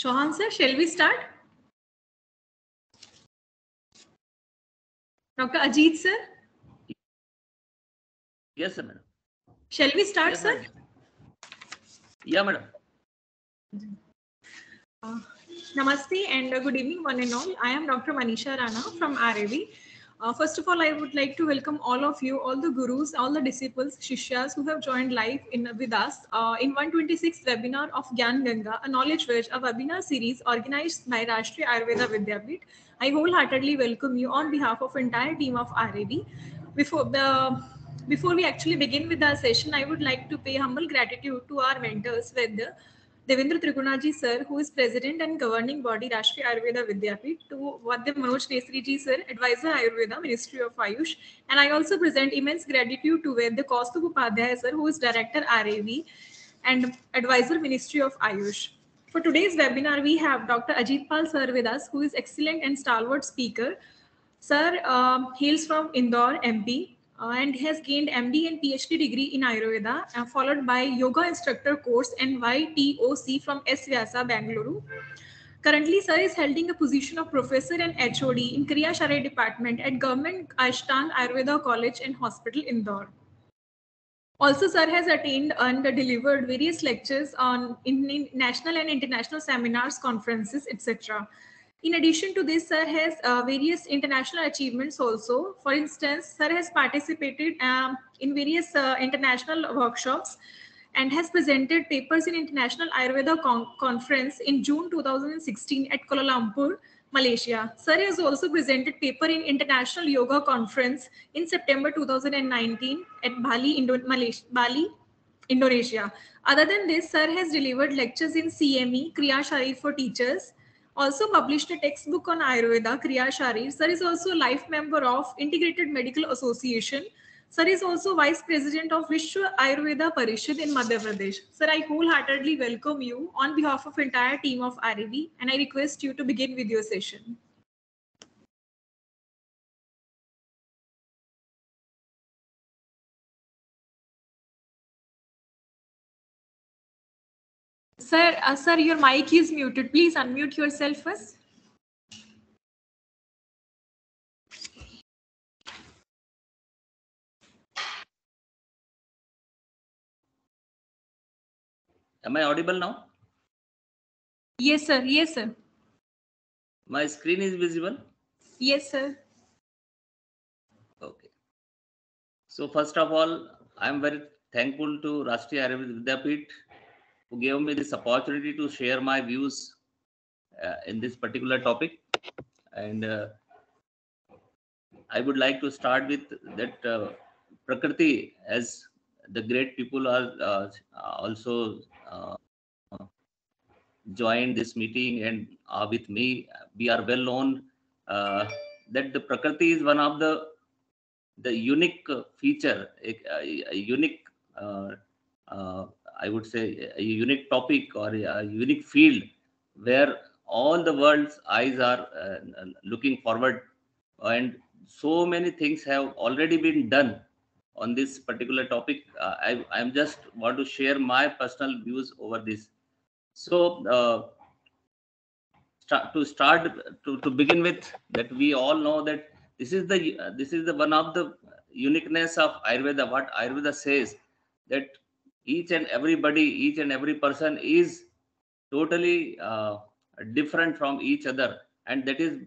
Chauhan sir, shall we start? Dr. Ajit sir? Yes, madam. Shall we start, Yes, sir? madam. Yeah, madam. Namaste and good evening, one and all. I am Dr. Manisha Rana from RAV. First of all, I would like to welcome all of you, all the gurus, all the disciples, shishyas who have joined live with us in 126th webinar of Gyan Ganga, a knowledge wedge, a webinar series organized by Rashtriya Ayurveda Vidyapeeth. I wholeheartedly welcome you on behalf of entire team of RAV. Before we actually begin with our session, I would like to pay humble gratitude to our mentors, Vedya Devendra Trigunaji sir, who is president and governing body Rashtriya Ayurveda Vidyapeeth, to Vadya Manoj Nesri ji sir, advisor Ayurveda, Ministry of Ayush, and I also present immense gratitude to Vedya Kaustubh Upadhyay sir, who is director RAV and advisor Ministry of Ayush. For today's webinar, we have Dr. Ajit Pal sir with us, who is excellent and stalwart speaker. Sir hails from Indore, MP, and has gained MD and PhD degree in Ayurveda, followed by yoga instructor course and YTOC from S. Vyasa, Bangalore. Currently, sir is holding a position of professor and HOD in Kriya Shari department at Government Ashtang Ayurveda College and Hospital, Indore. Also, sir has attained and delivered various lectures on in national and international seminars, conferences, etc. In addition to this, sir has various international achievements also. For instance, sir has participated in various international workshops and has presented papers in International Ayurveda Conference in June 2016 at Kuala Lumpur, Malaysia. Sir has also presented paper in International Yoga Conference in September 2019 at Bali, Indonesia. Other than this, sir has delivered lectures in CME, Kriya Shari for teachers, also published a textbook on Ayurveda, Kriya Shari. Sir is also a life member of Integrated Medical Association. Sir is also Vice President of Vishwa Ayurveda Parishad in Madhya Pradesh. Sir, I wholeheartedly welcome you on behalf of entire team of RAV, and I request you to begin with your session. Sir, your mic is muted. Please unmute yourself first. Am I audible now? Yes, sir. Yes, sir. My screen is visible? Yes, sir. Okay. So first of all, I am very thankful to Rashtriya Ayurveda Vidyapeeth who gave me this opportunity to share my views in this particular topic. And I would like to start with that Prakriti, as the great people are also joined this meeting and are with me. We are well known that the Prakriti is one of the unique feature, a unique, I would say, a unique topic or a unique field where all the world's eyes are looking forward, and so many things have already been done on this particular topic. I'm just want to share my personal views over this. So to begin with, that we all know that this is the one of the uniqueness of Ayurveda. What Ayurveda says, that each and every person is totally different from each other, and that is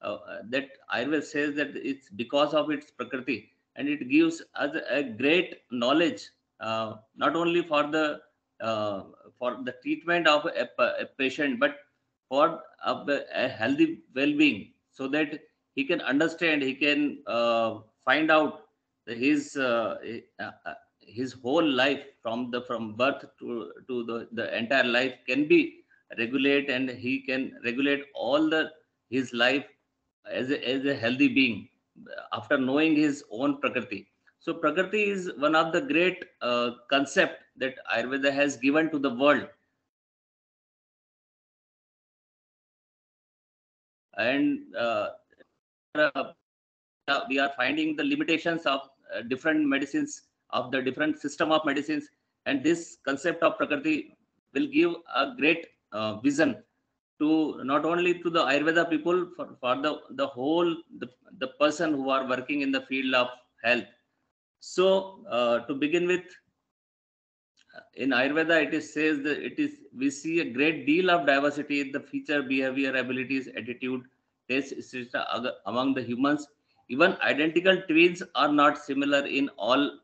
that Ayurveda says that it's because of its Prakriti, and it gives us a great knowledge, not only uh, for the treatment of a patient, but for a healthy well-being, so that he can understand, he can find out his his whole life from birth to the entire life can be regulate, and he can regulate all the his life as a healthy being after knowing his own Prakriti. So Prakriti is one of the great concept that Ayurveda has given to the world. And we are finding the limitations of different medicines, of the different system of medicines, and this concept of Prakriti will give a great vision to not only to the Ayurveda people, for the whole the person who are working in the field of health. So to begin with, in Ayurveda, it is says that we see a great deal of diversity in the feature, behavior, abilities, attitude, taste, etc. among the humans. Even identical twins are not similar in all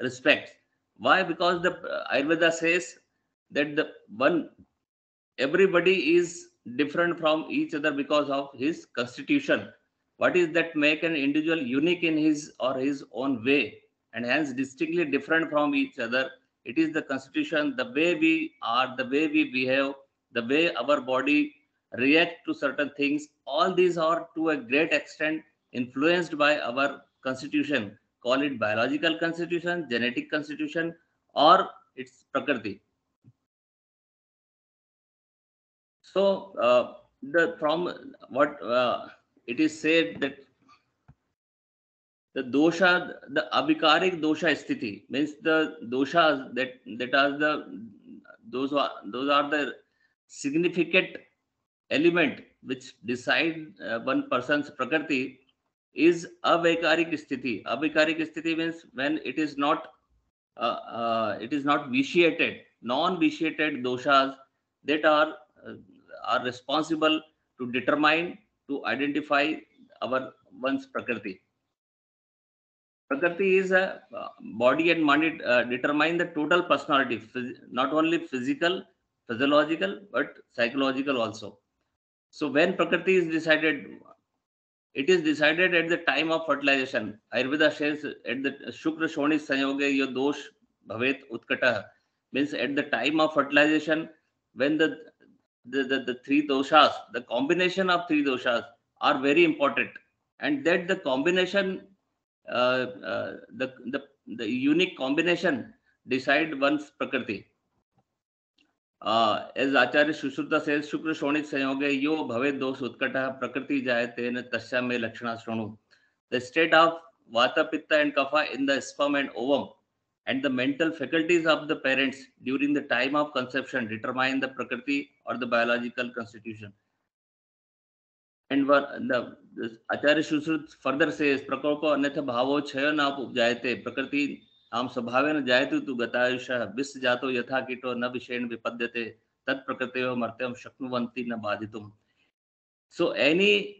respects. Why? Because the Ayurveda says that the one everybody is different from each other because of his constitution. What is that make an individual unique in his or his own way, and hence distinctly different from each other? It is the constitution, the way we are, the way we behave, the way our body react to certain things. All these are to a great extent influenced by our constitution. Call it biological constitution, genetic constitution, or its prakriti. So the from what it is said that the dosha, the abhikarik dosha sthiti, means the doshas that are the those are the significant element which decide one person's prakriti, is avikarik sthiti. Avikarik sthiti means when it is not vitiated, non-vitiated doshas that uh, are responsible to determine, to identify our one's prakriti. Prakriti is a body and mind determine the total personality, not only physical, physiological, but psychological also. So when prakriti is decided, it is decided at the time of fertilization. Ayurveda says at the Shukra Shoni Sanyoge yo dosh bhavet utkata, means at the time of fertilization, when the three doshas, the combination of three doshas are very important, and that the combination, the unique combination decide one's prakriti. As Acharya Sushruta says, Shukra Shonit Sanyoge Yo Bhave Dos Utkata Prakriti Jayate Tasya Me Lakshana Shronu. The state of Vata, Pitta, and Kapha in the sperm and ovum, and the mental faculties of the parents during the time of conception determine the prakriti or the biological constitution. And the Acharya Sushruta further says, Prakopa Anatha Bhavo Chayana Upjayate Prakriti आम स्वभावेन जायते तु गतायुषः विष जातो यथा कीटो न विषेण विपद्यते तत् प्रकृतेव मर्त्यं शक्नुवन्ति न बाधितुम. So any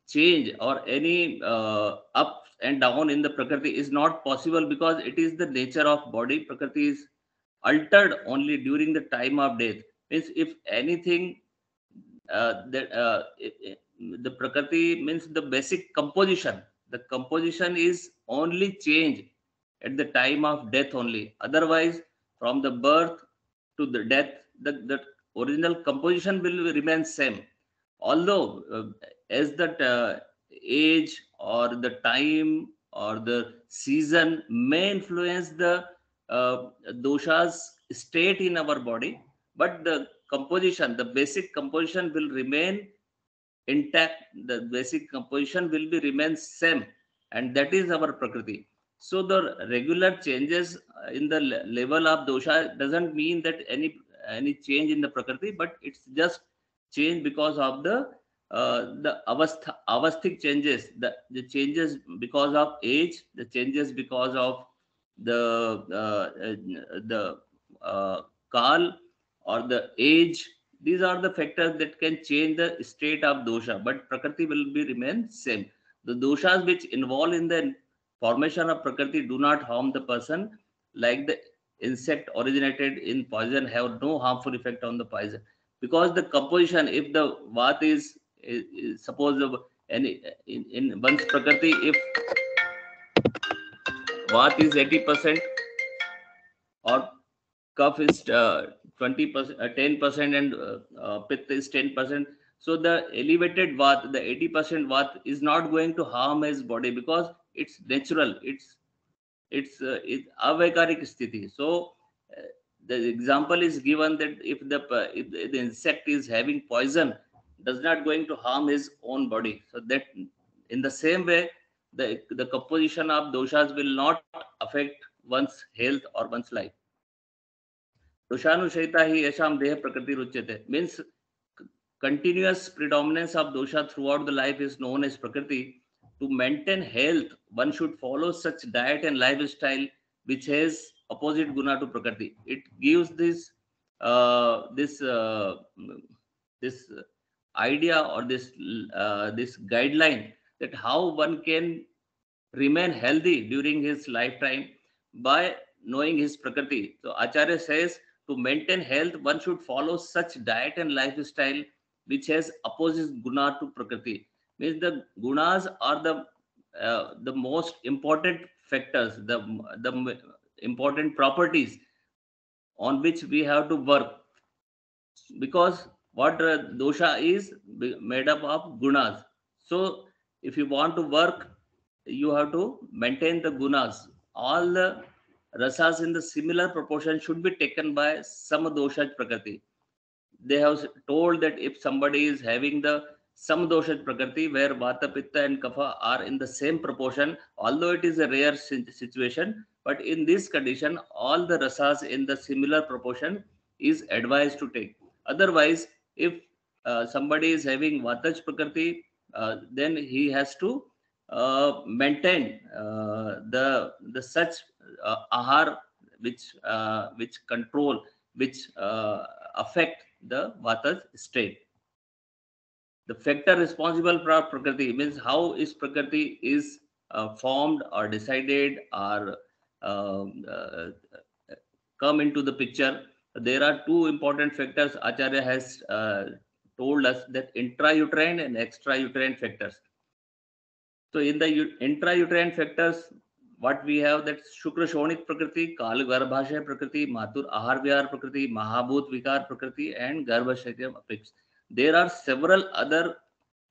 change or any up and down in the prakriti is not possible, because it is the nature of body. Prakriti is altered only during the time of death. Means if anything, the prakriti means the basic composition. The composition is only changed at the time of death only. Otherwise, from the birth to the death, the original composition will remain same. Although as that age or the time or the season may influence the doshas state in our body, but the composition, the basic composition will remain intact. The basic composition will be remain same, and that is our prakriti. So the regular changes in the level of dosha doesn't mean that any change in the prakriti, but it's just change because of the avasthic changes, the changes because of age, the changes because of the kal or the age. These are the factors that can change the state of dosha, but prakriti will be remain same. The doshas which involve in the formation of prakriti do not harm the person, like the insect originated in poison have no harmful effect on the poison, because the composition, if the vat is suppose any in one's prakriti, if vat is 80% or cough is 20%, 10%, and pitta is 10%. So the elevated vat, the 80% vat, is not going to harm his body because it's natural. It's avaikarik sthiti. So the example is given that if the insect is having poison, does not going to harm his own body. So that in the same way, the composition of doshas will not affect one's health or one's life. Doshanushayita hi yasham deha prakriti ruchyate, means continuous predominance of dosha throughout the life is known as prakriti. To maintain health, one should follow such diet and lifestyle which has opposite guna to prakriti. It gives uh, this uh, this idea or this guideline that how one can remain healthy during his lifetime by knowing his prakriti. So Acharya says to maintain health, one should follow such diet and lifestyle which has opposite guna to prakriti. Means the gunas are the most important factors, the important properties on which we have to work, because what dosha is made up of gunas. So if you want to work, you have to maintain the gunas. All the rasas in the similar proportion should be taken by some dosha prakriti. They have told that if somebody is having the some dosha prakriti where vata pitta and kapha are in the same proportion, although it is a rare situation, but in this condition all the rasas in the similar proportion is advised to take. Otherwise, if somebody is having vataj prakriti, then he has to maintain the such ahar which control, which affect the vata's state. The factor responsible for prakriti means how is prakriti is formed or decided or come into the picture. There are two important factors Acharya has told us, that intrauterine and extrauterine factors. So in the intrauterine factors, what we have, that Shukra Shonik Prakriti, Kal Garbhashay Prakriti, Mathur Ahar Vihar Prakriti, Mahabhut Vikar Prakriti, and Garbhasharyam Apex. There are several other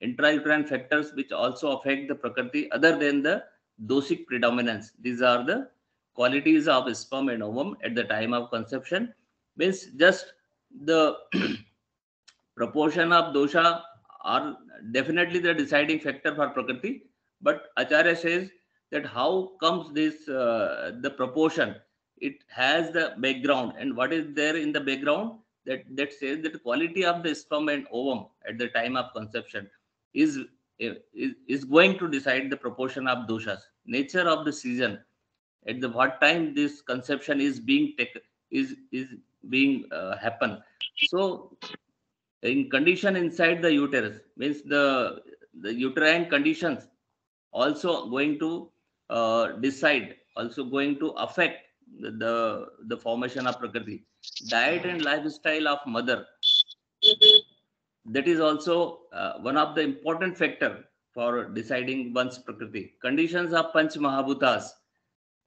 intrauterine factors which also affect the Prakriti other than the dosic predominance. These are the qualities of sperm and ovum at the time of conception. Means just the proportion of dosha are definitely the deciding factor for prakriti, but Acharya says that how comes this the proportion? It has the background, and what is there in the background, that says that the quality of the sperm and ovum at the time of conception is is going to decide the proportion of doshas. Nature of the season, at the what time this conception is being taken, is being happen. So in condition inside the uterus, means the uterine conditions also going to decide, also going to affect the formation of prakriti. Diet and lifestyle of mother, that is also one of the important factor for deciding one's prakriti. Conditions of panch mahabhutas,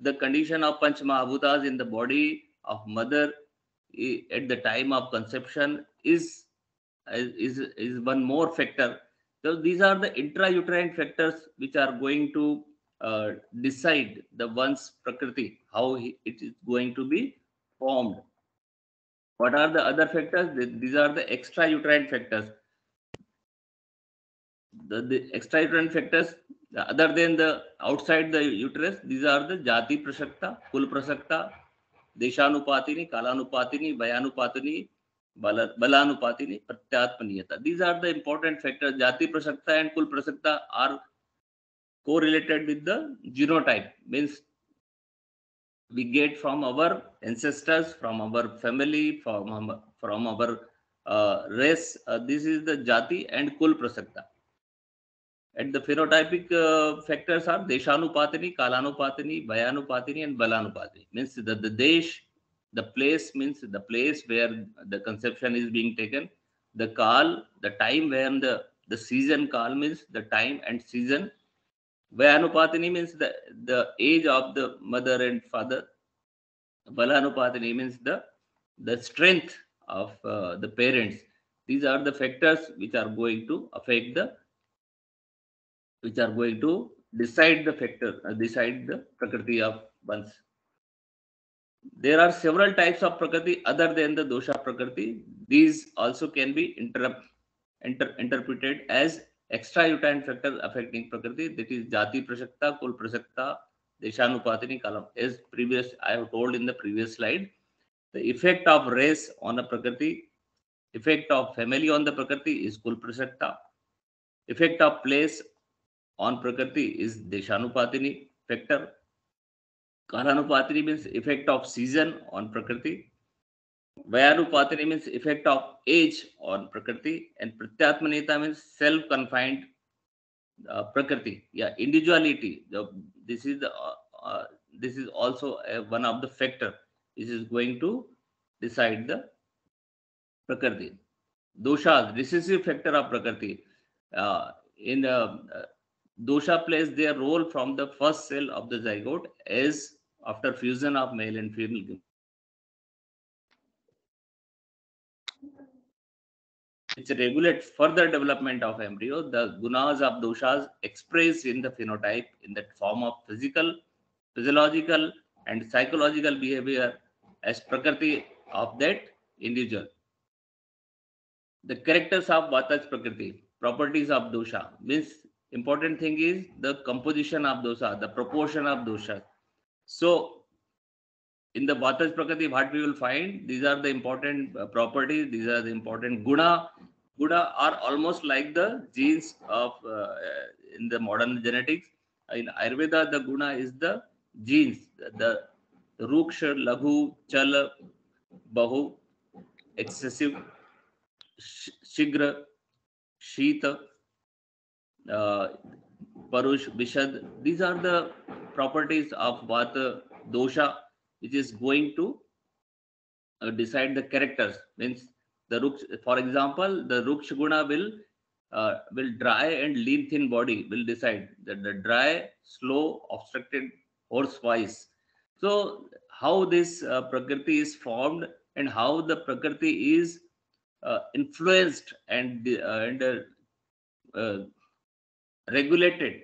the condition of panch mahabhutas in the body of mother at the time of conception is one more factor. So these are the intrauterine factors which are going to decide the one's prakriti, how it is going to be formed. What are the other factors? These are the extrauterine factors. The extrauterine factors, other than the outside the uterus, these are the jati prasakta, kul prasakta, deshanupatini, kalanupatini, vayanupatini, balanupatini, pratyatmaniyata. These are the important factors. Jati prasakta and kul prasakta are correlated with the genotype. Means we get from our ancestors, from our family, from our race. This is the jati and kul prasakta. And the phenotypic factors are Deshanupatini, Kalanupatini, Vayanupatini, and Balanupatini. Means the Desh, the place, means the place where the conception is being taken. The Kal, the time when the season. Kal means the time and season. Vayanupatini means the age of the mother and father. Balanupatini means the strength of the parents. These are the factors which are going to affect which are going to decide the factor, decide the prakriti of one's. There are several types of prakriti other than the dosha prakriti. These also can be interpreted as extrauterine factor affecting prakriti. That is jati prasakta, kul prasakta, deshanupatini, kalam. As previous, I have told in the previous slide, the effect of race on a prakriti Effect of family on the Prakriti is Kulprasakta. Effect of place on Prakriti is Deshanupatini factor. Kalanupatini means effect of season on Prakriti. Vyanupatini means effect of age on Prakriti. And Pratyatmanita means self-confined Prakriti. Yeah, individuality. This is the this is also one of the factor which is going to decide the Prakriti. Doshas, recessive factor of Prakriti. In Dosha plays their role from the first cell of the zygote as after fusion of male and female, which regulate further development of embryo. The gunas of doshas expressed in the phenotype in the form of physiological, and psychological behavior as Prakriti of that individual. The characters of Vataj Prakriti, properties of dosha means important thing is the composition of dosha, the proportion of dosha. So in the Vataj Prakriti, what we will find, these are the important properties, these are the important guna. Guna are almost like the genes of in the modern genetics. In Ayurveda, the guna is the genes, the ruksha, laghu, chal, bahu, excessive, shigra, shita, uh, parush, vishad. These are the properties of vata dosha, which is going to decide the characters. Means the ruksh, for example, the ruksh guna will dry and lean thin body will decide that the dry, slow, obstructed horse wise. So how this prakriti is formed and how the prakriti is influenced and regulated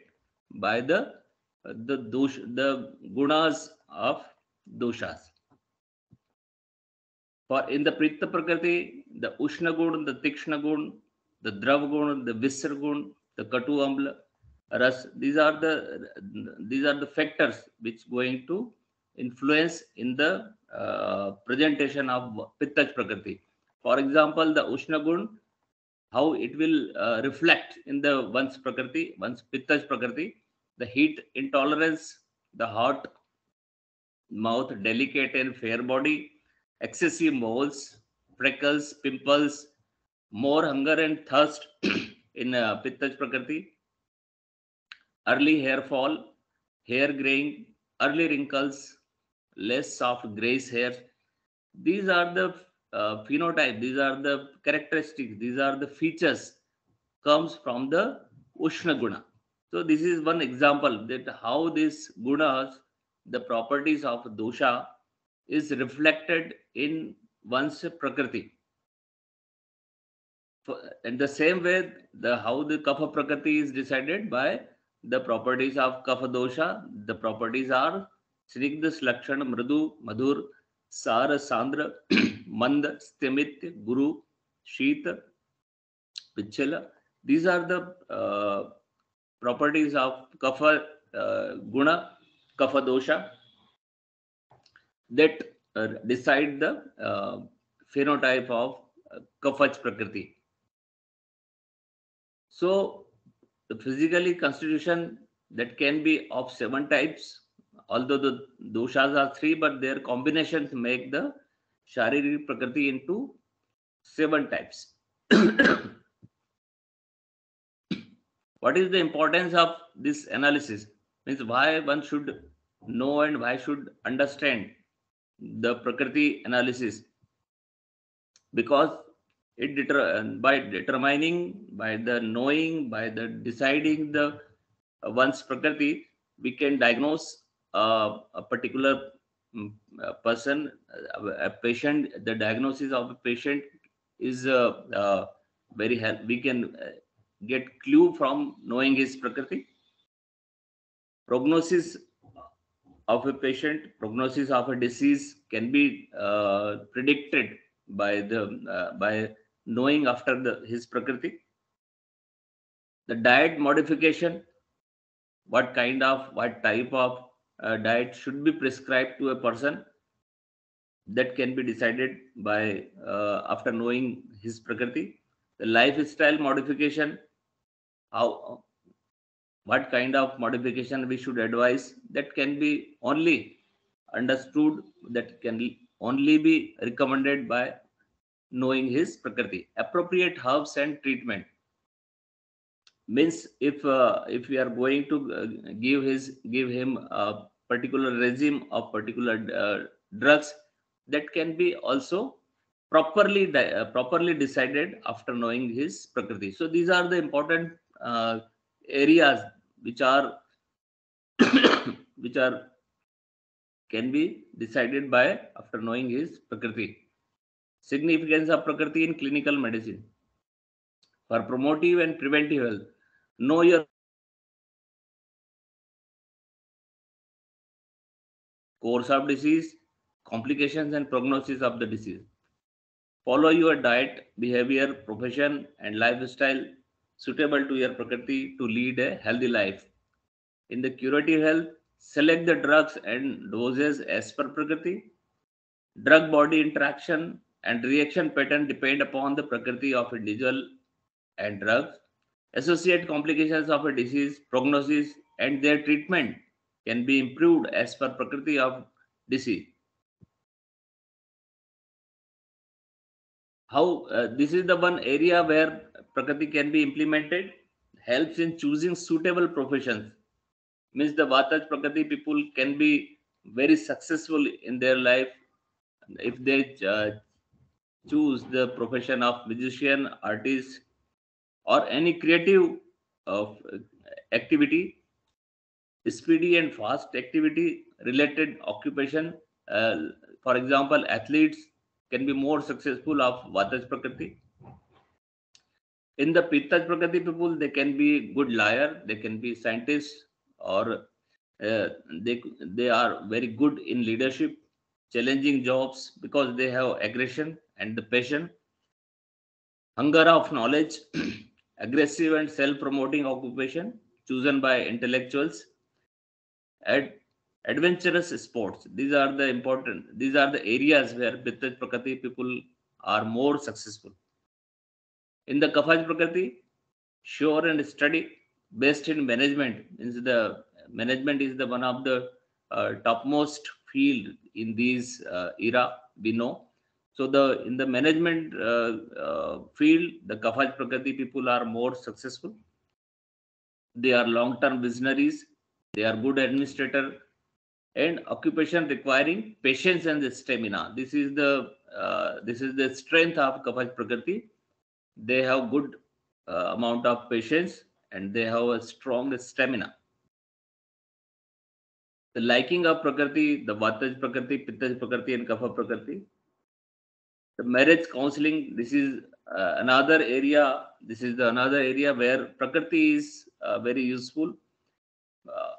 by the gunas of doshas. For in the Pritta Prakriti, the Ushna Gun, the Tikshna Gun, the Drav Gun, the Visar Gun, the Katu Amla, Ras, these are the factors which going to influence in the presentation of Pittach Prakriti. For example, the Ushna Gun, how it will reflect in the one's Prakriti, one's Pittach Prakriti, the heat intolerance, the hot mouth, delicate and fair body, excessive moles, freckles, pimples, more hunger and thirst in Pittach Prakriti, early hair fall, hair graying, early wrinkles, less soft grayish hair. These are the phenotype, these are the characteristics, these are the features comes from the Ushna Guna. So this is one example that how these gunas, the properties of dosha, is reflected in one's prakriti. In the same way, the how the kapha prakriti is decided by the properties of kapha dosha. The properties are snigdha, slakshan, mridu, madhur, sara, sandra, mand, stimit, guru, sheet, pichela. These are the properties of kapha guna, kapha dosha that decide the phenotype of Kafach Prakriti. So, the physically constitution that can be of 7 types, although the doshas are 3, but their combinations make the Shariri Prakriti into 7 types. What is the importance of this analysis? Means why one should know and why should understand the Prakriti analysis, because by determining, by the knowing, by the deciding the one's Prakriti, we can diagnose a particular person, a patient. The diagnosis of a patient is very help. We can get clue from knowing his Prakriti. Prognosis of a patient, prognosis of a disease can be predicted by knowing after his prakriti. The diet modification, what type of diet should be prescribed to a person, that can be decided by after knowing his prakriti. The lifestyle modification, how what kind of modification we should advise, that can be only understood, that can only be recommended by knowing his prakriti. Appropriate herbs and treatment means if we are going to give him a particular regime of particular drugs, that can be also properly decided after knowing his prakriti. So these are the important areas which are which are can be decided by after knowing his prakriti. Significance of prakriti in clinical medicine. For promotive and preventive health, know your course of disease, complications and prognosis of the disease. Follow your diet, behavior, profession, and lifestyle suitable to your prakriti to lead a healthy life. In the curative health, select the drugs and doses as per prakriti. Drug body interaction and reaction pattern depend upon the prakriti of individual and drugs. Associate complications of a disease, prognosis, and their treatment can be improved as per prakriti of disease. How this is the one area where prakriti can be implemented, helps in choosing suitable professions. Means the Vataj Prakriti people can be very successful in their life if they choose the profession of musician, artist, or any creative of activity. Speedy and fast activity related occupation. Uh, for example, athletes can be more successful of Vataj Prakriti. In the Pitta Prakriti people, they can be good liar, they can be scientists, or they are very good in leadership, challenging jobs because they have aggression and the passion, hunger of knowledge, aggressive and self-promoting occupation chosen by intellectuals, ad, adventurous sports. These are the important. These are the areas where Pitta Prakriti people are more successful. In the Kafaj Prakriti, sure and steady, based in management. Means the management is the one of the topmost field in these era, we know. So the in the management field, the Kafaj Prakriti people are more successful. They are long term visionaries, they are good administrator, and occupation requiring patience and stamina. This is the strength of Kafaj Prakriti. They have good amount of patience and they have a strong stamina. The liking of Prakriti, the Vataj Prakriti, Pitta Prakriti, and Kapha Prakriti. The marriage counseling. This is another area. This is the another area where Prakriti is very useful. Uh,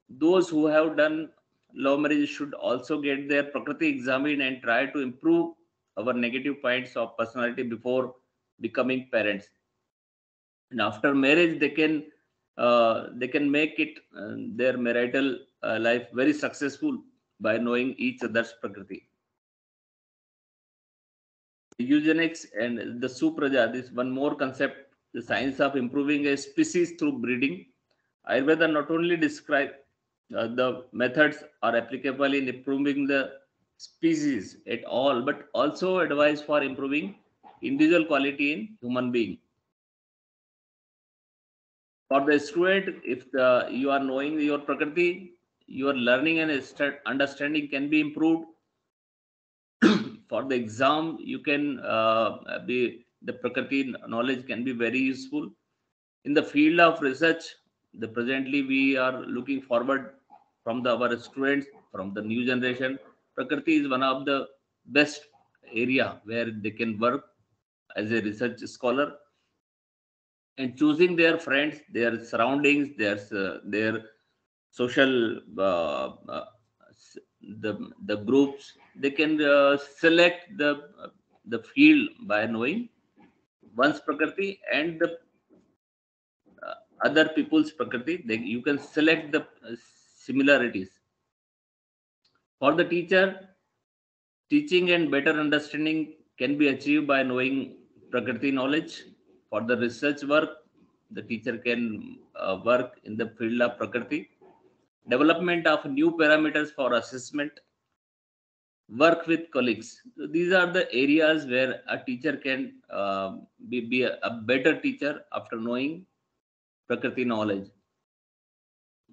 those who have done love marriage should also get their Prakriti examined and try to improve our negative points of personality before becoming parents. And after marriage they can make it their marital life very successful by knowing each other's prakriti. Eugenics and the supraja, this one more concept, the science of improving a species through breeding. Ayurveda not only describe the methods are applicable in improving the species at all, but also advice for improving individual quality in human being. For the student, if you are knowing your prakriti, your learning and understanding can be improved. For the exam, you can be the prakriti knowledge can be very useful. In the field of research, the presently we are looking forward from our students, from the new generation. Prakriti is one of the best area where they can work as a research scholar, and choosing their friends, their surroundings, their social the groups, they can select the field by knowing one's prakriti and the other people's prakriti. You can select the similarities. For the teacher, Teaching and better understanding can be achieved by knowing Prakriti knowledge. For the research work, the teacher can work in the field of Prakriti. Development of new parameters for assessment, work with colleagues. So these are the areas where a teacher can be a better teacher after knowing Prakriti knowledge.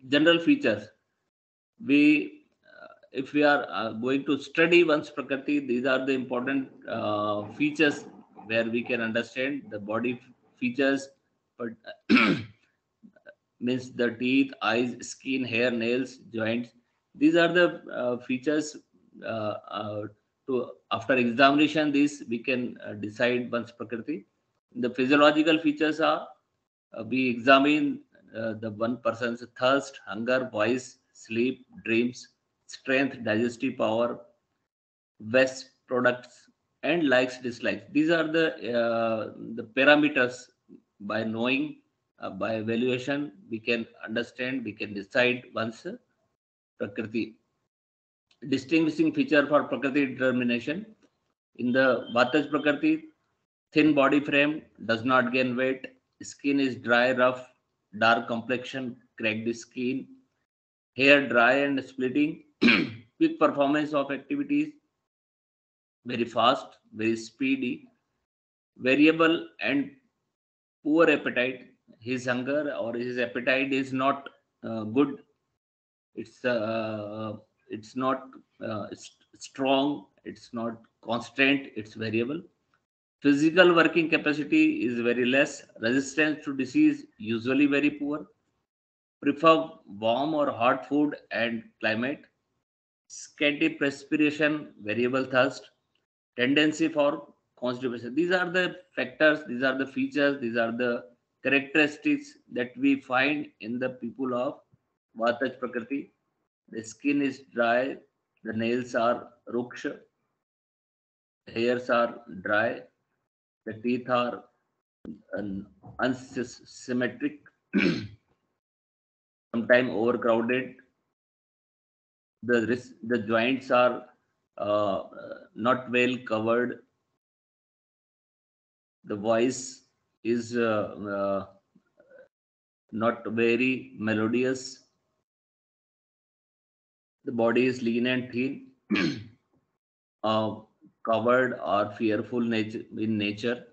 General features. We if we are going to study one's Prakriti, these are the important features where we can understand the body features, but means the teeth, eyes, skin, hair, nails, joints. These are the features. To after examination, these we can decide one's Prakriti. The physiological features are we examine the one person's thirst, hunger, voice, sleep, dreams, strength, digestive power, waste products, and likes, dislikes. These are the parameters. By knowing, by evaluation, we can understand, we can decide one's Prakriti. Distinguishing feature for Prakriti determination. In the Vataj Prakriti, thin body frame, does not gain weight, skin is dry, rough, dark complexion, cracked skin, hair dry and splitting, quick performance of activities, very fast, very speedy, variable and poor appetite. His hunger or his appetite is not good. It's it's not strong. It's not constant. It's variable. Physical working capacity is very less. Resistance to disease usually very poor. Prefer warm or hot food and climate. Scanty perspiration, variable thirst, tendency for constipation. These are the factors, these are the features, these are the characteristics that we find in the people of Vataj Prakriti. The skin is dry, the nails are ruksha, hairs are dry, the teeth are unsymmetric, sometimes overcrowded, the joints are not well covered, the voice is not very melodious, the body is lean and thin, uh, covered or fearful nature in nature,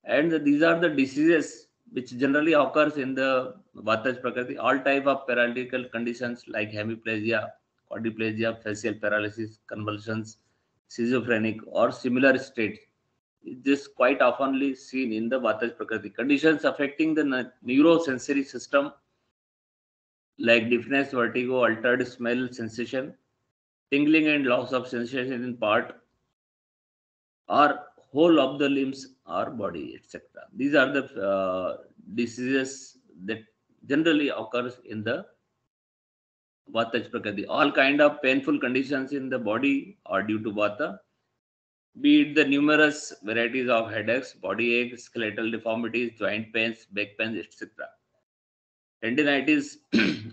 and these are the diseases which generally occurs in the Vataj Prakriti. All type of paralytical conditions like hemiplegia, quadriplegia, facial paralysis, convulsions, schizophrenic or similar states. This quite oftenly seen in the Vataj Prakriti. Conditions affecting the neurosensory system like deafness, vertigo, altered smell sensation, tingling and loss of sensation in part or whole of the limbs or body, etc. These are the diseases that generally occurs in the Vata Prakriti. All kind of painful conditions in the body are due to Vata, be it the numerous varieties of headaches, body aches, skeletal deformities, joint pains, back pains, etc. Tendinitis,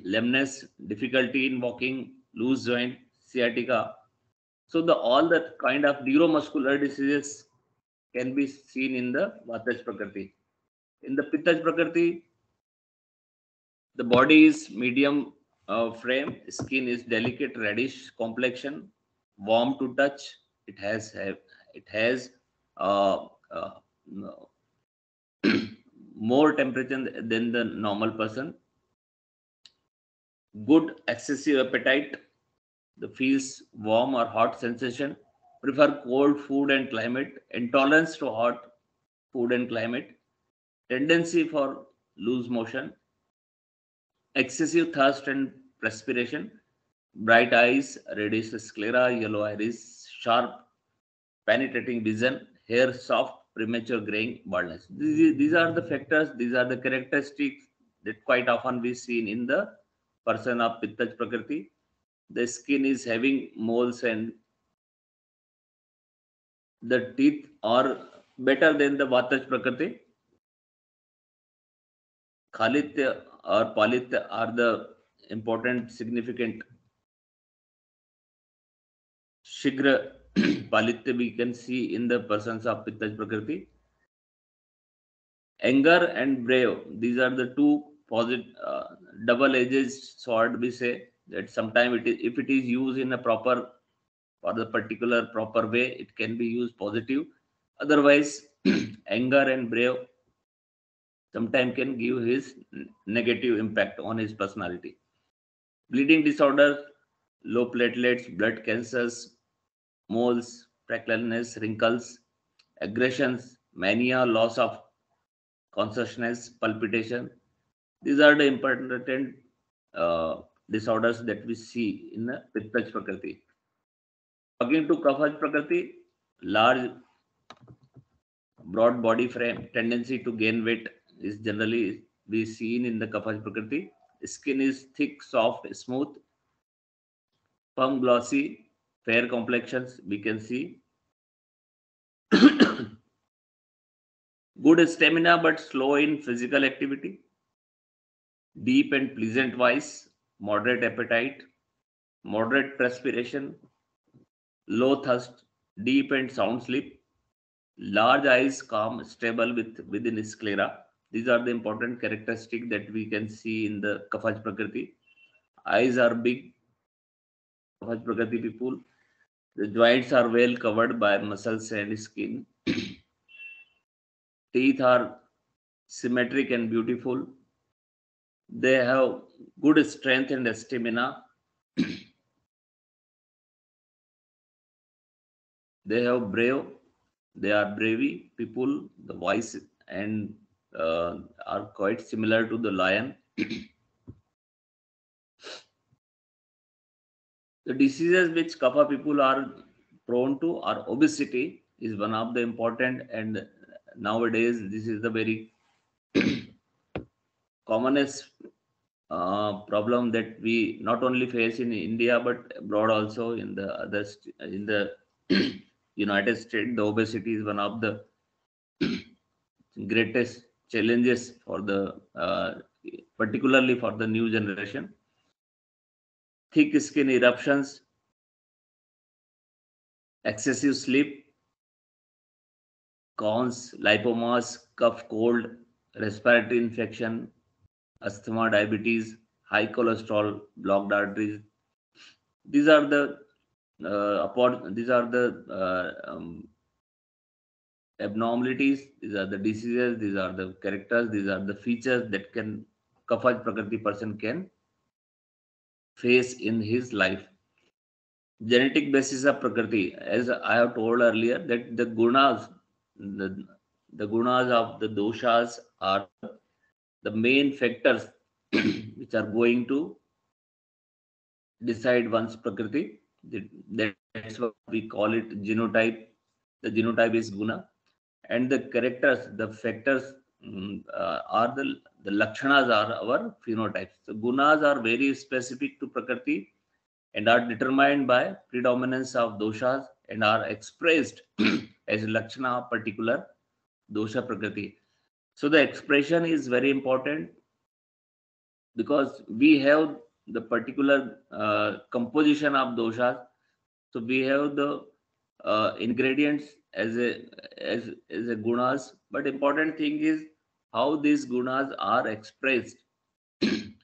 lameness, difficulty in walking, loose joint, sciatica. So the all that kind of neuromuscular diseases can be seen in the Vataj Prakriti. In the Pittaj Prakriti, the body is medium frame, skin is delicate reddish complexion, warm to touch. It has uh, uh, no, more temperature than the normal person. Good excessive appetite, the feels warm or hot sensation. Prefer cold food and climate. Intolerance to hot food and climate. Tendency for loose motion, excessive thirst and perspiration, bright eyes, reddish sclera, yellow iris, sharp penetrating vision, hair soft, premature graying, baldness. These are the factors, these are the characteristics that quite often we seen in the person of Pittaj Prakriti. The skin is having moles and the teeth are better than the Vataj Prakriti. Khalitya or Palitya are the important, significant. Shigra Palitya we can see in the persons of Pitta Prakriti. Anger and brave, these are the two positive, double-edged sword. We say that sometimes it is, if it is used in a proper or the particular proper way, it can be used positive. Otherwise, anger and brave sometimes can give his negative impact on his personality. Bleeding disorder, low platelets, blood cancers, moles, freckleness, wrinkles, aggressions, mania, loss of consciousness, palpitation. These are the important uh, disorders that we see in the Pitta Prakriti. Talking to Kapha Prakriti, large broad body frame, tendency to gain weight is generally be seen in the Kapha Prakriti. Skin is thick, soft, smooth, firm, glossy, fair complexions. We can see good stamina but slow in physical activity, deep and pleasant voice, moderate appetite, moderate perspiration, low thirst, deep and sound sleep, large eyes, calm, stable within sclera. These are the important characteristics that we can see in the Kafaj Prakriti. Eyes are big, Kafaj Prakriti people. The joints are well covered by muscles and skin. Teeth are symmetric and beautiful. They have good strength and stamina. They have brave. They are bravey people. The voice and are quite similar to the lion. The diseases which kapha people are prone to are obesity is one of the important, and nowadays this is the very commonest problem that we not only face in India but abroad also in the in the United States. The obesity is one of the greatest challenges for the particularly for the new generation. Thick skin eruptions, excessive sleep, cons, lipomas, cough, cold, respiratory infection, asthma, diabetes, high cholesterol, blocked arteries. These are the these are the abnormalities. These are the diseases. These are the characters. These are the features that can Kapha Prakriti person can face in his life. Genetic basis of Prakriti, as I have told earlier, that the, the gunas of the doshas are the main factors which are going to decide one's Prakriti. That's what we call it genotype. The genotype is guna, and the characters, the factors are the lakshanas are our phenotypes. So gunas are very specific to Prakriti and are determined by predominance of doshas and are expressed as lakshana of particular dosha Prakriti. So the expression is very important because we have the particular composition of doshas. So we have the ingredients as a gunas, but important thing is how these gunas are expressed,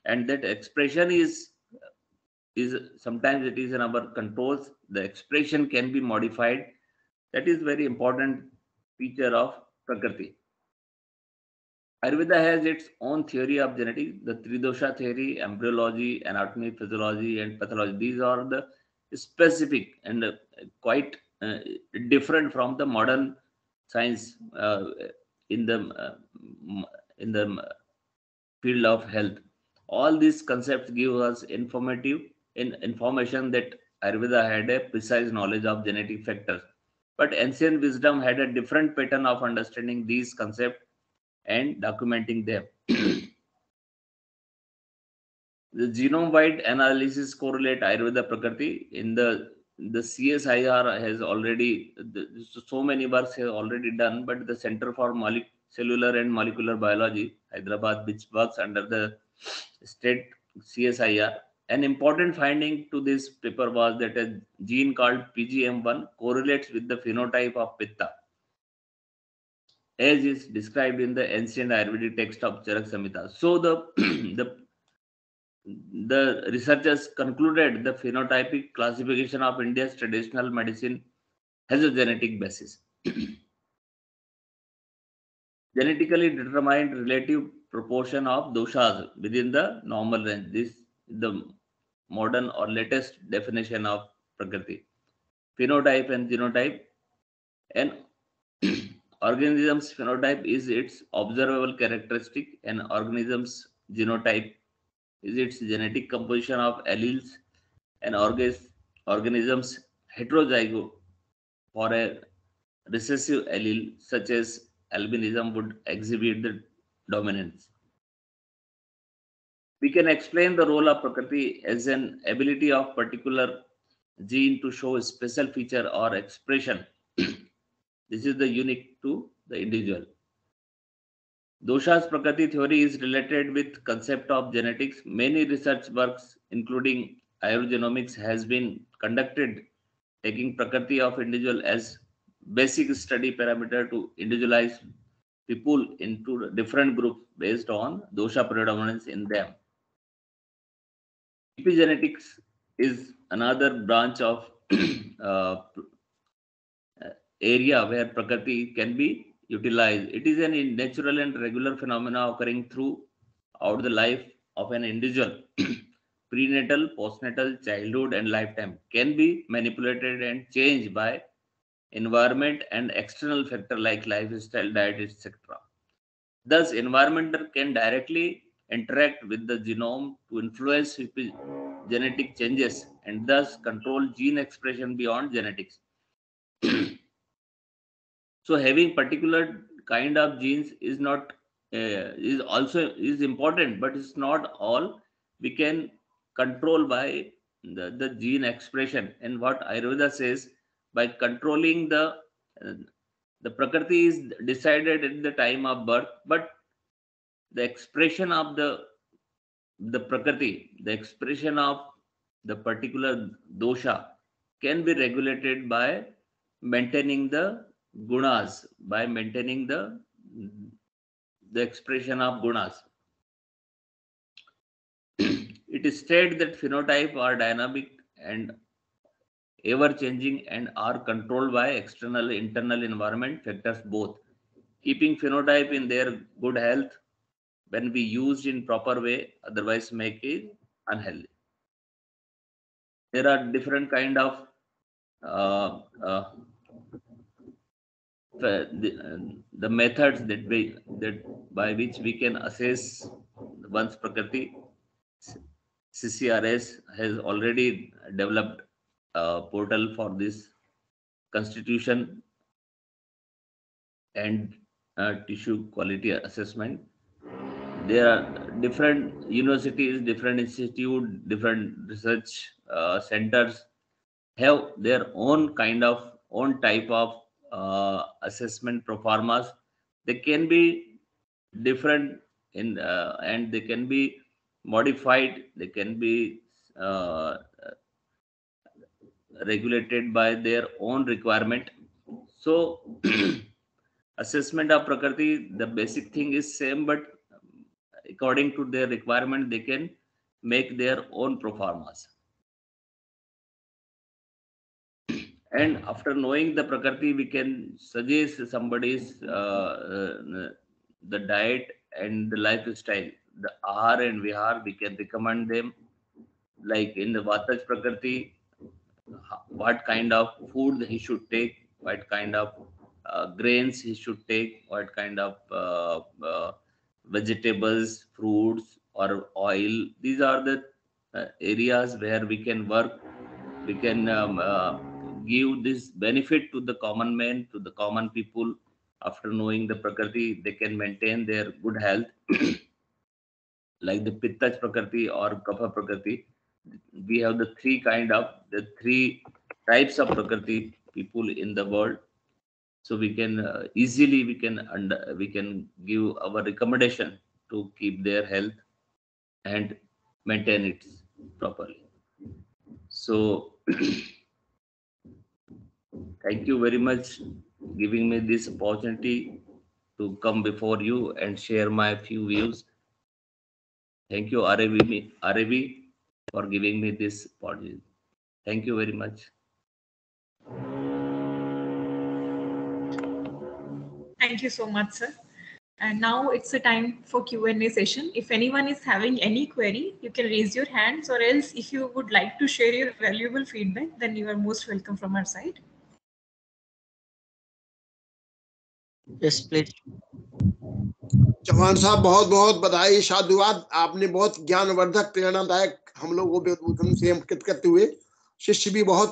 and that expression is sometimes it is in our controls. The expression can be modified. That is very important feature of Prakriti. Ayurveda has its own theory of genetics, the Tridosha theory, embryology, anatomy, physiology, and pathology. These are the specific and quite different from the modern science in the in the field of health. All these concepts give us information that Ayurveda had a precise knowledge of genetic factors. But ancient wisdom had a different pattern of understanding these concepts and documenting them. The genome-wide analysis correlate Ayurveda Prakriti in the CSIR has already so many works have already done, but the Center for Cellular and Molecular Biology, Hyderabad, which works under the state CSIR, An important finding to this paper was that a gene called PGM1 correlates with the phenotype of Pitta, as is described in the ancient Ayurvedic text of Charak Samhita. So the researchers concluded the phenotypic classification of India's traditional medicine has a genetic basis. Genetically determined relative proportion of doshas within the normal range. This is the modern or latest definition of Prakriti. Phenotype and genotype. An organism's phenotype is its observable characteristic. An organism's genotype is its genetic composition of alleles. An organism's heterozygote for a recessive allele such as albinism would exhibit the dominance. We can explain the role of Prakriti as an ability of particular gene to show a special feature or expression. This is the unique to the individual. Dosha's Prakriti theory is related with concept of genetics. Many research works, including Ayurgenomics, has been conducted taking Prakriti of individual as basic study parameter to individualize people into different groups based on dosha predominance in them. Epigenetics is another branch of uh, area where Prakriti can be utilized. It is an natural and regular phenomena occurring throughout the life of an individual. Prenatal, postnatal, childhood, and lifetime can be manipulated and changed by environment and external factor like lifestyle, diet, etc. Thus, environment can directly interact with the genome to influence genetic changes and thus control gene expression beyond genetics. So having particular kind of genes is not is also is important, but it's not all. We can control by the gene expression, and what Ayurveda says, by controlling uh, the Prakriti is decided at the time of birth, but the expression of the Prakriti, the expression of the particular dosha can be regulated by maintaining the gunas, by maintaining the expression of gunas. It is said that phenotype are dynamic and ever changing and are controlled by external internal environment factors both. Keeping phenotype in their good health when we used in proper way, otherwise make it unhealthy. There are different kind of uh, uh, the methods that by which we can assess one's Prakriti. CCRS has already developed a portal for this constitution and tissue quality assessment. There are different universities, different institutes, different research centers have their own kind of own type of assessment pro formas. They can be different in and they can be modified. They can be uh, regulated by their own requirement. So assessment of Prakriti, the basic thing is same, but according to their requirement, they can make their own pro formas. And after knowing the Prakriti, we can suggest somebody's the diet and the lifestyle, the ahar and vihar. We can recommend them, like in the Vataj Prakriti, what kind of food he should take, what kind of grains he should take, what kind of vegetables, fruits, or oil. These are the areas where we can work. We can give this benefit to the common man, to the common people. After knowing the Prakriti, they can maintain their good health, like the Pitta Prakriti or Kapha Prakriti. We have the three types of Prakriti people in the world. So we can easily we can give our recommendation to keep their health and maintain it. properly. So thank you very much giving me this opportunity to come before you and share my few views. Thank you, RAV, for giving me this opportunity. Thank you very much. Thank you so much, sir. And now it's a time for Q&A session. If anyone is having any query, you can raise your hands, or else if you would like to share your valuable feedback, then you are most welcome from our side. Yes, please. Chauhan साहब बहुत बहुत बधाई, साधुवाद। आपने बहुत ज्ञानवर्धक, प्रेरणादायक हम लोग को उद्बोधन से अंकित करते हुए, शिष्य भी बहुत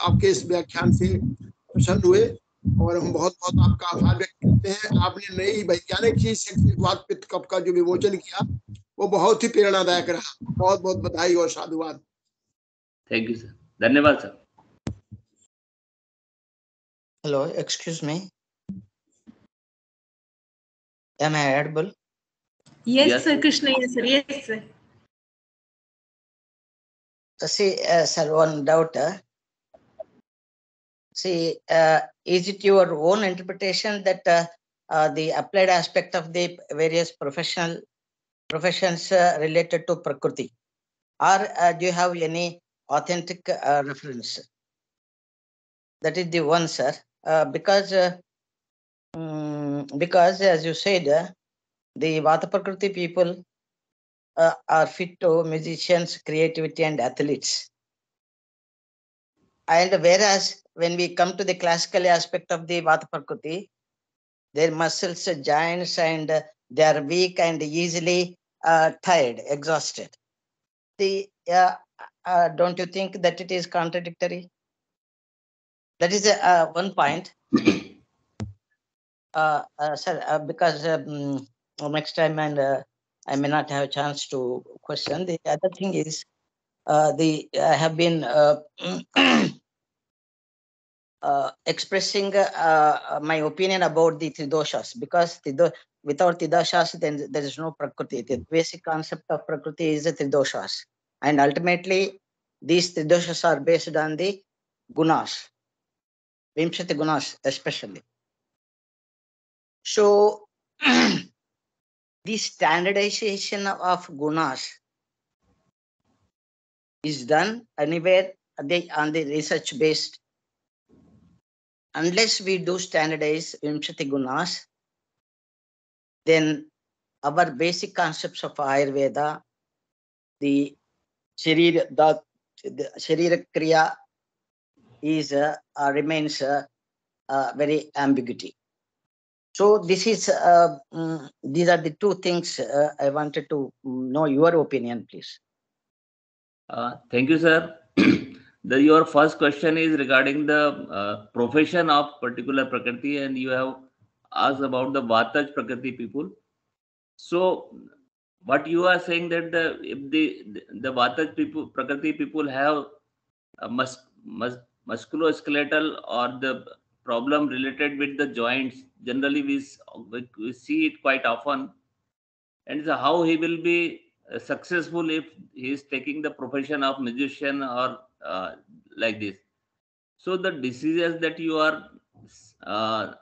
आपके इस व्याख्यान से प्रसन्न हुए और हम बहुत बहुत आपका आभार व्यक्त करते हैं। आपने नई वैज्ञानिक चीज वात पित्त कफ का जो विमोचन किया वो बहुत ही प्रेरणादायक रहा। बहुत बहुत बधाई और साधुवाद। थैंक यू सर, धन्यवाद sir. Hello, excuse me. Am I audible? Yes, Yes. sir, Krishna. Yes, sir. Yes, sir. See, sir, one doubt. See, is it your own interpretation that the applied aspect of the various professions related to Prakriti, or do you have any authentic reference? That is the one, sir. Because as you said, the Vata Prakriti people are fit to musicians, creativity, and athletes. And whereas when we come to the classical aspect of the Vata Prakriti, their muscles, joints, and they are weak and easily tired, exhausted. Don't you think that it is contradictory? That is one point. Sir, because next time and I may not have a chance to question. The other thing is, I have been expressing my opinion about the Tridoshas, because without Tridoshas, then there is no Prakriti. The basic concept of Prakriti is the Tridoshas. And ultimately, these Tridoshas are based on the Gunas, Vimshati Gunas especially. So, the standardization of Gunas is done anywhere on the research based. Unless we do standardize Vimshati Gunas, then our basic concepts of Ayurveda, the Sharira Kriya is remains very ambiguity. So this is these are the two things I wanted to know your opinion, please. Thank you, sir. Your first question is regarding the profession of particular Prakriti, and you have asked about the Vataj Prakriti people. So, what you are saying that if the Vataj people, Prakriti people have a musculoskeletal or the problem related with the joints, generally we see it quite often, and so how he will be successful if he is taking the profession of musician or like this. So the diseases that you are uh,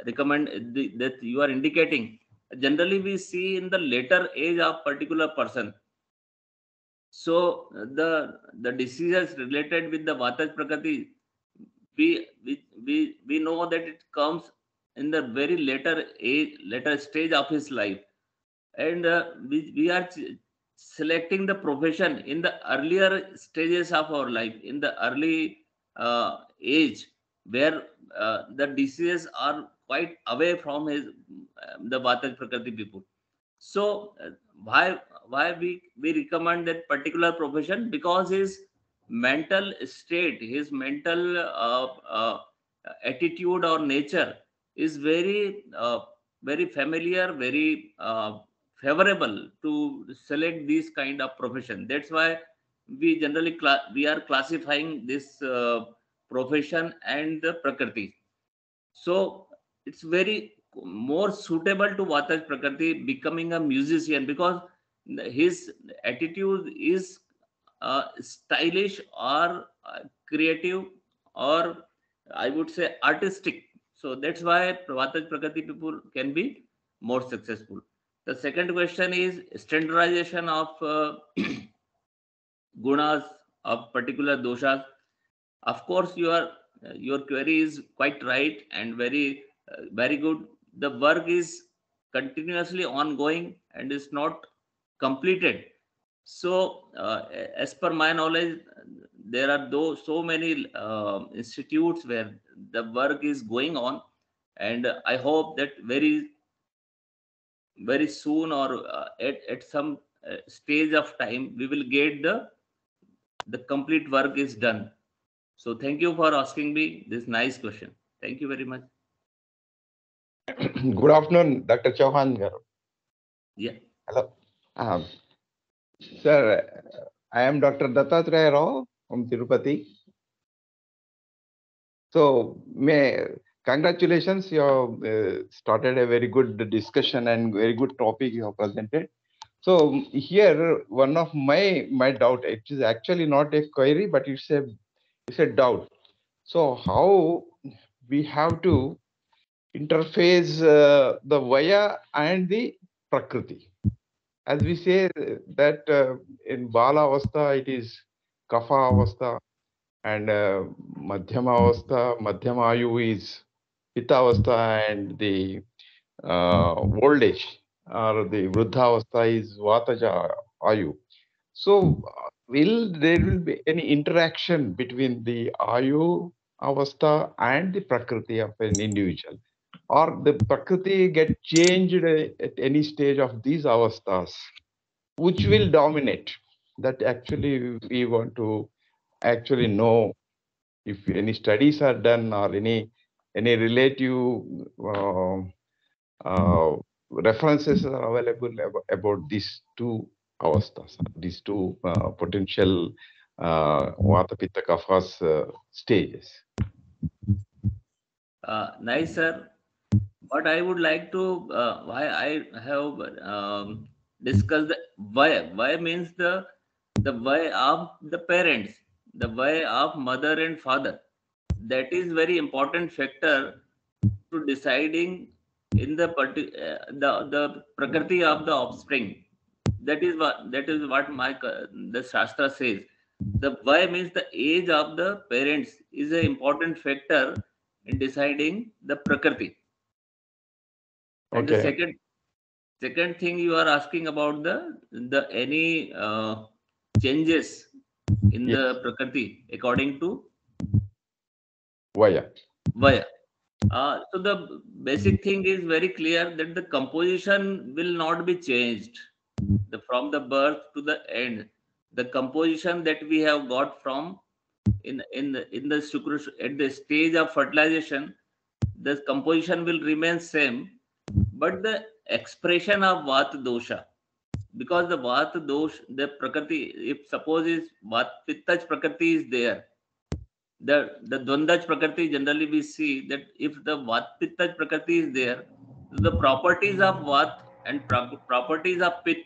that you are indicating, generally we see in the later age of particular person. So the diseases related with the Vataj Prakriti, we know that it comes in the very later stage of his life, and we are selecting the profession in the earlier stages of our life, in the early age, where the diseases are quite away from his the Vataj Prakriti people. So why we recommend that particular profession? Because his mental state, his mental attitude or nature is very familiar, very favorable to select these kind of profession. That's why we generally we are classifying this profession and the Prakriti. So it's very more suitable to Vataj Prakriti becoming a musician, because his attitude is stylish or creative, or I would say artistic. So that's why Vataj Prakriti people can be more successful. The second question is standardization of gunas of particular doshas. Of course, your query is quite right and very good. The work is continuously ongoing and is not completed. So, as per my knowledge, there are so many institutes where the work is going on, and I hope that very soon, or at some stage of time, we will get the complete work is done. So thank you for asking me this nice question. Thank you very much. Good afternoon, Dr. Chauhan garu. Yeah. Hello. Sir, I am Dr. Dattatreya Rao from Tirupati. So, congratulations, you have started a very good discussion and very good topic you have presented. So here, one of my doubt, it is actually not a query, but it's a doubt. So how we have to interface the Vaya and the Prakriti? As we say that in Bala Avastha, it is Kapha Avastha, and Madhyama Avastha, Madhyama Ayu is Pitta Avastha, and the old age or the Vruddha Avastha is Vataja Ayu. So will there be any interaction between the Ayu Avastha and the Prakriti of an individual? Or the Prakriti get changed at any stage of these avasthas? Which will dominate? That actually we want to actually know if any studies are done or any relative references are available about these two avasthas, these two potential Vata Pitta Kaphas stages. Nice, sir. What I would like to, why I have discussed the why. Why means the why of the parents, the why of mother and father. That is very important factor to deciding in the prakriti of the offspring. That is what the shastra says. The why means the age of the parents is an important factor in deciding the prakriti. And the Okay. second thing you are asking about the any changes in Yes. the prakriti according to Vaya. Vaya. So the basic thing is very clear that the composition will not be changed from the birth to the end. The composition that we have got from in the Shukra at the stage of fertilization, the composition will remain same, but the expression of Vata dosha, because the Vata dosh, the Prakriti, if suppose is Vata Pittach Prakriti is there, the Dvandaj Prakriti, generally we see that if the Vata Pittach Prakriti is there, the properties of Vata and properties of Pitta,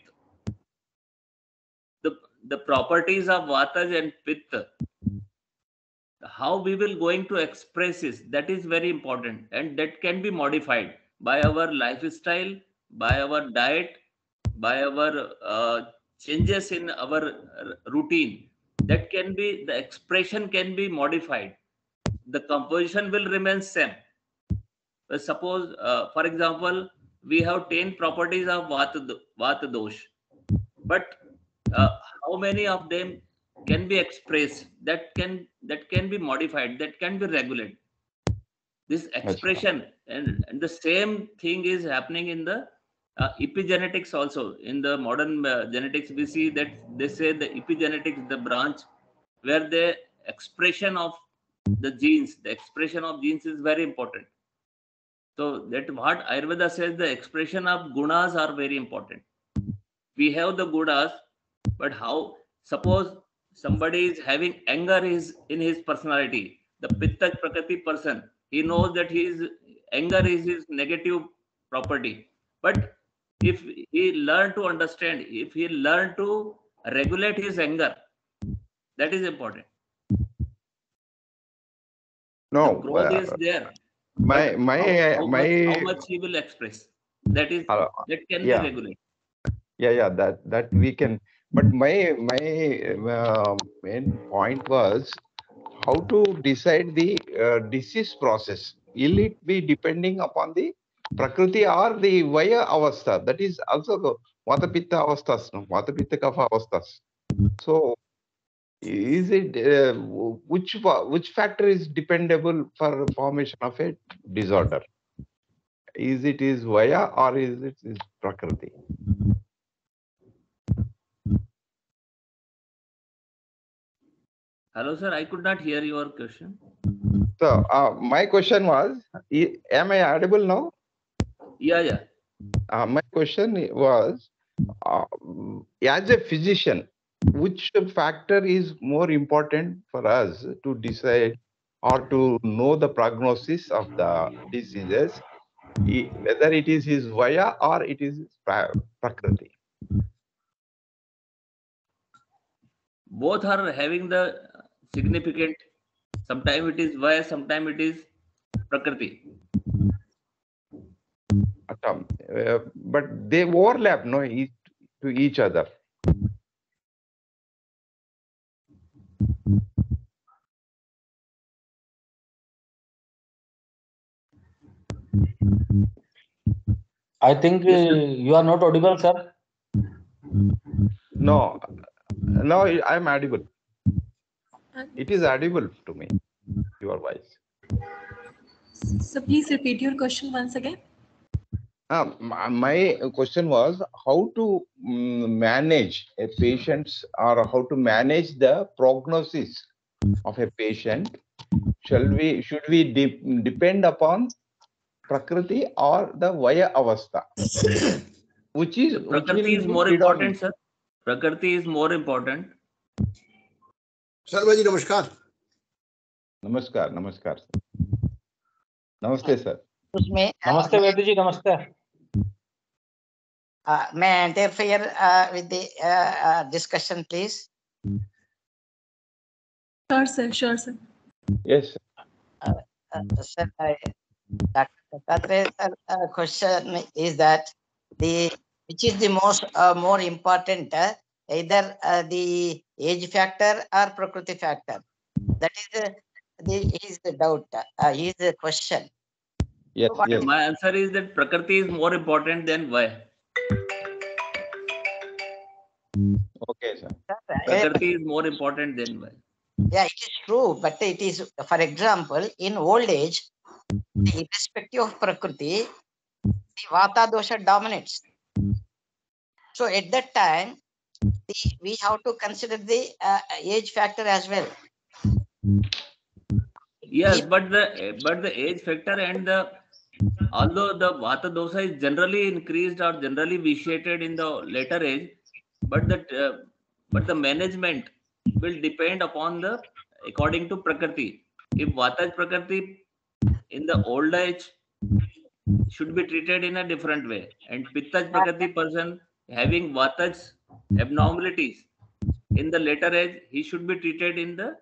the properties of Vata and Pitta, how we will going to express is, that is very important, and that can be modified by our lifestyle, by our diet, by our changes in our routine. That can be, the expression can be modified, the composition will remain same. Suppose for example, we have 10 properties of vata dosh, but how many of them can be expressed, that can be modified, that can be regulated, this expression. And the same thing is happening in the epigenetics also. In the modern genetics, we see that they say the epigenetics, the branch where the expression of the expression of genes is very important. So that what Ayurveda says, the expression of gunas are very important. We have the gunas, but how? Suppose somebody is having anger is in his personality, the Pitta Prakriti person, he knows that anger is his negative property. But if he learn to understand, if he learn to regulate his anger, That is important. No, The growth is there. my But how my much he will express, that can yeah. be regulated. Yeah, that we can. But my main point was how to decide the disease process. Will it be depending upon the prakriti or the vaya avastha? That is also the vata pitta avasthas, no? Vata pitta kapha avasthas. So is it which factor is dependable for formation of a disorder? Is it vaya or is prakriti? Hello, sir. I could not hear your question. So my question was, am I audible now? Yeah. My question was, as a physician, which factor is more important for us to decide or to know the prognosis of the diseases, whether it is his vaya or it is prakriti? Both are having the significant. Sometimes it is vaya, sometimes it is prakriti. But they overlap, no, to each other. I think you are not audible, sir. No, I'm audible. It is audible to me, your voice. So please repeat your question once again. My question was how to manage a patient's or how to manage the prognosis of a patient. Should we depend upon prakriti or the vaya avastha? Which Prakriti is more important, sir. Prakriti is more important. Sharma ji नमस्कार. नमस्कार नमस्ते sir. Namaste, Vaidu ji. Namaste. May I interfere with the discussion, please? Sure, sir. Yes. Sir, Dr. Dattatreya's question is that which is the more important, either the age factor or prakriti factor? That is his doubt, his question. Yes, So yes. My answer is that prakriti is more important than vaya. Okay, sir. Prakriti is more important than vaya. Yeah, it is true, but it is, for example, in old age, irrespective of prakriti, the vata dosha dominates. So at that time, we have to consider the age factor as well. Yes, but the age factor and although the vata dosha is generally increased or generally vitiated in the later age, but the management will depend upon the according to prakriti. If vata is prakriti in the old age should be treated in a different way, and pitta prakriti person having vata's abnormalities in the later age, he should be treated in the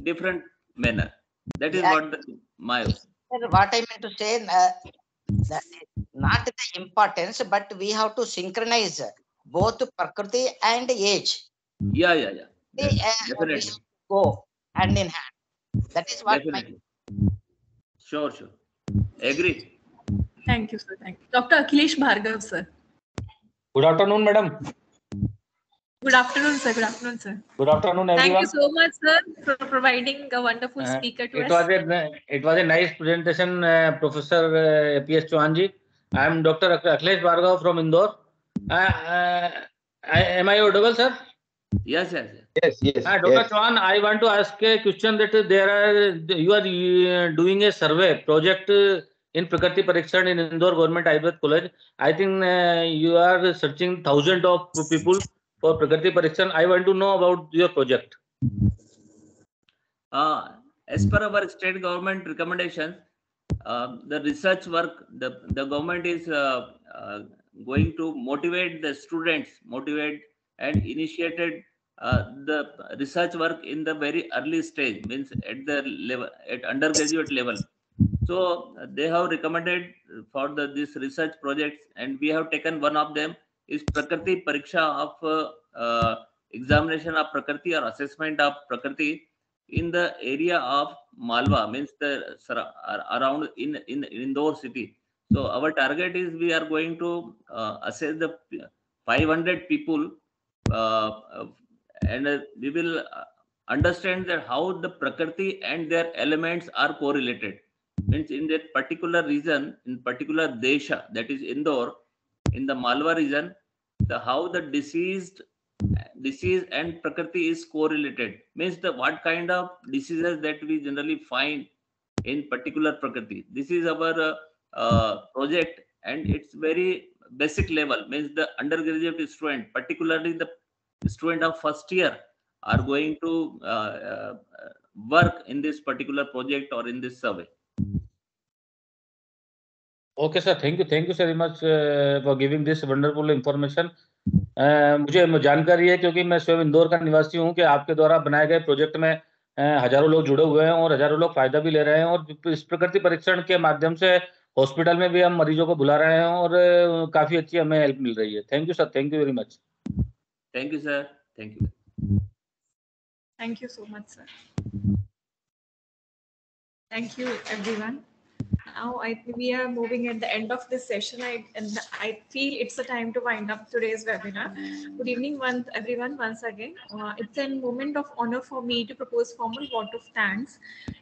different manner. That is what my What I meant to say, that not the importance, but we have to synchronize both prakriti and age. yeah. We Definitely. should go hand in hand. That is what Definitely. Sure. Agree. Thank you, sir. Thank you. Dr. Akhilesh Bhargav, sir. Good afternoon, madam. Good afternoon, sir. Good afternoon, everyone. Thank you so much, sir, for providing a wonderful speaker to us. It was a nice presentation, Professor P.S. Chauhanji. I am Dr. Akhilesh Bhargav from Indore. Am I audible, sir? Yes. Dr. Chauhan, I want to ask a question that you are doing a survey project in Prakriti Parikshan in Indore Government Ayurved College. I think you are searching thousands of people for Prakriti Parikshan. I want to know about your project. As per our state government recommendations, the research work, the government is going to motivate the students, and initiated the research work in the very early stage, means at the level, at undergraduate level. So they have recommended for this research projects, and we have taken one of them is Prakriti Pariksha of examination of Prakriti or assessment of Prakriti in the area of Malwa, means the around in Indore city. So our target is we are going to assess the 500 people, and we will understand that how the Prakriti and their elements are correlated. Means in that particular region, in particular Desha, that is Indore, in the Malwa region, how the disease and Prakriti is correlated. Means the what kind of diseases that we generally find in particular Prakriti. This is our project, and it's very basic level. Means the undergraduate student, particularly the student of first year, are going to work in this particular project or in this survey. Okay, sir. Thank you very much for giving this wonderful information. मुझे जानकारी है, क्योंकि मैं स्वयं इंदौर का निवासी हूं, कि आपके द्वारा बनाए गए प्रोजेक्ट में हजारों लोग जुड़े हुए हैं और हजारों लोग फायदा भी ले रहे हैं, और इस प्रकृति परीक्षण के माध्यम से हॉस्पिटल में भी हम मरीजों को बुला रहे हैं और काफी अच्छी हमें हेल्प मिल रही है. Thank you sir. Thank you very much. Thank you, sir. Thank you. Thank you so much, sir. Thank you, everyone. Now we are moving at the end of this session. I feel it's a time to wind up today's webinar. Good evening, everyone. Once again, it's a moment of honor for me to propose formal vote of thanks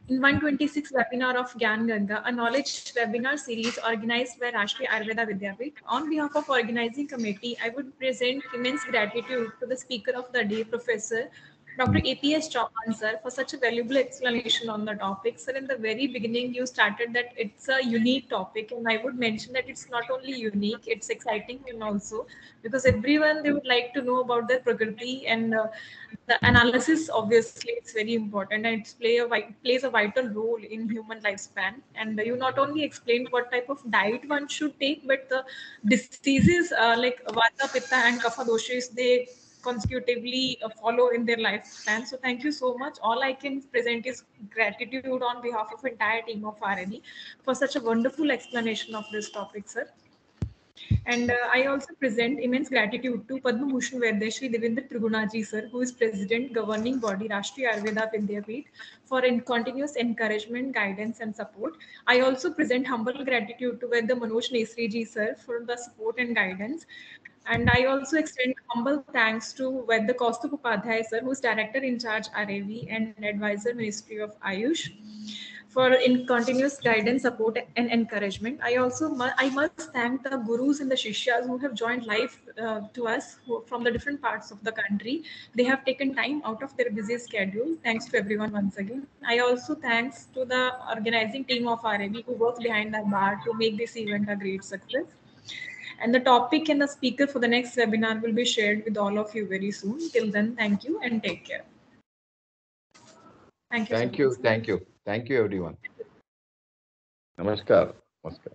in 126th webinar of Gyan Ganga, a knowledge webinar series organized by Rashtriya Ayurveda Vidyapeeth. On behalf of organizing committee, I would present immense gratitude to the speaker of the day, Professor Dr. APS Chauhan, sir, for such a valuable explanation on the topic. Sir, in the very beginning, you started that it's a unique topic, and I would mention that it's not only unique, it's exciting and also, because everyone, they would like to know about their Prakriti, and the analysis, obviously, it's very important, and it plays a vital role in human lifespan. And you not only explained what type of diet one should take, but the diseases like Vata, Pitta, and Kapha doshas, they consecutively follow in their lifespan. So thank you so much. All I can present is gratitude on behalf of entire team of RNE for such a wonderful explanation of this topic, sir. And I also present immense gratitude to Padma Bhushan Vaidya Shri Devendra Trigunaji, sir, who is President, Governing Body, Rashtriya Ayurveda Vidyapeeth, for continuous encouragement, guidance, and support. I also present humble gratitude to Vaidya Manoj Nesri ji, sir, for the support and guidance. And I also extend humble thanks to Vaidya Kaustubh Upadhyay, sir, who is Director in charge RAV and Advisor Ministry of Ayush, for in continuous guidance, support, and encouragement. I must thank the gurus and the shishyas who have joined live to us from the different parts of the country. They have taken time out of their busy schedule. Thanks to everyone once again. I also thanks to the organizing team of RAB who worked behind the bar to make this event a great success. And the topic and the speaker for the next webinar will be shared with all of you very soon. Till then, thank you and take care. Thank you. Thank you. Thank you. Thank you, everyone. Namaskar. Namaskar.